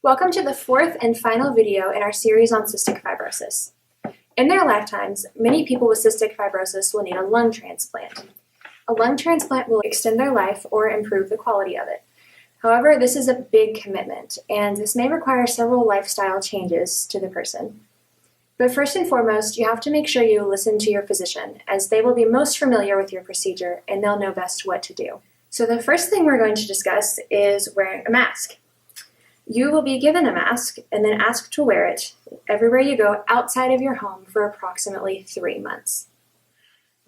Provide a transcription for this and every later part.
Welcome to the fourth and final video in our series on cystic fibrosis. In their lifetimes, many people with cystic fibrosis will need a lung transplant. A lung transplant will extend their life or improve the quality of it. However, this is a big commitment, and this may require several lifestyle changes to the person. But first and foremost, you have to make sure you listen to your physician, as they will be most familiar with your procedure and they'll know best what to do. So the first thing we're going to discuss is wearing a mask. You will be given a mask and then asked to wear it everywhere you go outside of your home for approximately 3 months.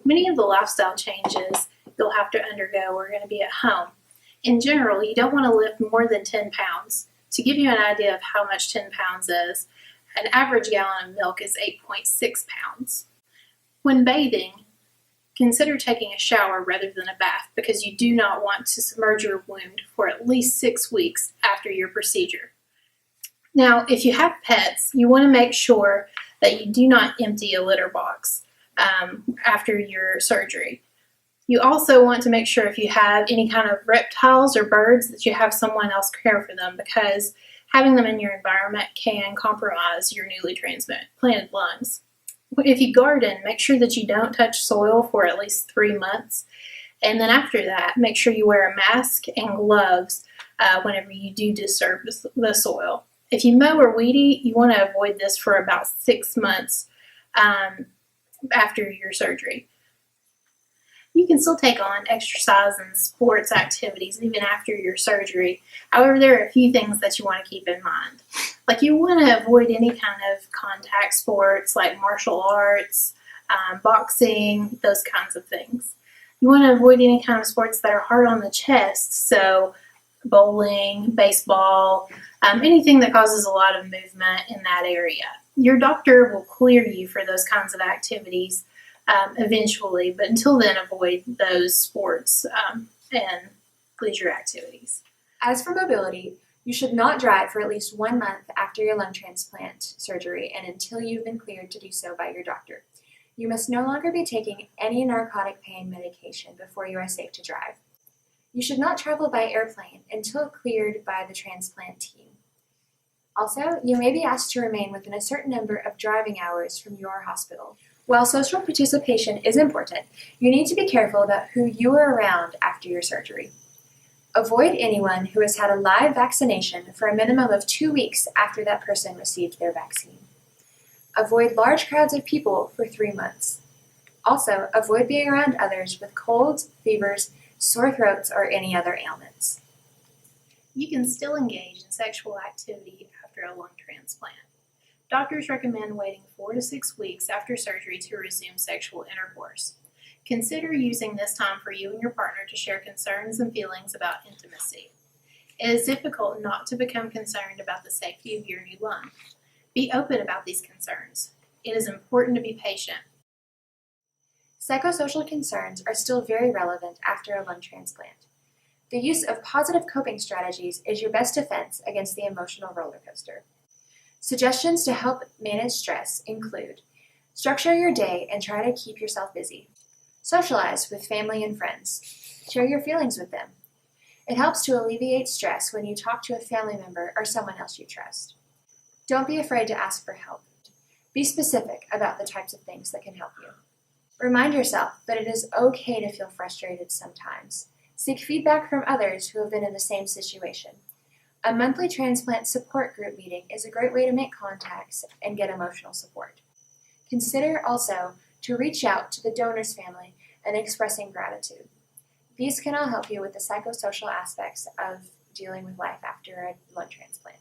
Many of the lifestyle changes you'll have to undergo are going to be at home. In general, you don't want to lift more than 10 pounds. To give you an idea of how much 10 pounds is, an average gallon of milk is 8.6 pounds. When bathing, consider taking a shower rather than a bath because you do not want to submerge your wound for at least 6 weeks after your procedure. Now, if you have pets, you want to make sure that you do not empty a litter box after your surgery. You also want to make sure if you have any kind of reptiles or birds that you have someone else care for them, because having them in your environment can compromise your newly transplanted lungs. If you garden, make sure that you don't touch soil for at least 3 months. And then after that, make sure you wear a mask and gloves whenever you do disturb the soil. If you mow or weed eat, you want to avoid this for about 6 months after your surgery. You can still take on exercise and sports activities even after your surgery. However, there are a few things that you want to keep in mind. Like, you want to avoid any kind of contact sports like martial arts, boxing, those kinds of things. You want to avoid any kind of sports that are hard on the chest, so bowling, baseball, anything that causes a lot of movement in that area. Your doctor will clear you for those kinds of activities eventually, but until then, avoid those sports and leisure activities. As for mobility, you should not drive for at least 1 month after your lung transplant surgery and until you've been cleared to do so by your doctor. You must no longer be taking any narcotic pain medication before you are safe to drive. You should not travel by airplane until cleared by the transplant team. Also, you may be asked to remain within a certain number of driving hours from your hospital. While social participation is important, you need to be careful about who you are around after your surgery. Avoid anyone who has had a live vaccination for a minimum of 2 weeks after that person received their vaccine. Avoid large crowds of people for 3 months. Also, avoid being around others with colds, fevers, sore throats, or any other ailments. You can still engage in sexual activity after a lung transplant. Doctors recommend waiting 4 to 6 weeks after surgery to resume sexual intercourse. Consider using this time for you and your partner to share concerns and feelings about intimacy. It is difficult not to become concerned about the safety of your new lung. Be open about these concerns. It is important to be patient. Psychosocial concerns are still very relevant after a lung transplant. The use of positive coping strategies is your best defense against the emotional roller coaster. Suggestions to help manage stress include: structure your day and try to keep yourself busy. Socialize with family and friends. Share your feelings with them. It helps to alleviate stress when you talk to a family member or someone else you trust. Don't be afraid to ask for help. Be specific about the types of things that can help you. Remind yourself that it is okay to feel frustrated sometimes. Seek feedback from others who have been in the same situation. A monthly transplant support group meeting is a great way to make contacts and get emotional support. Consider also to reach out to the donor's family and expressing gratitude. These can all help you with the psychosocial aspects of dealing with life after a lung transplant.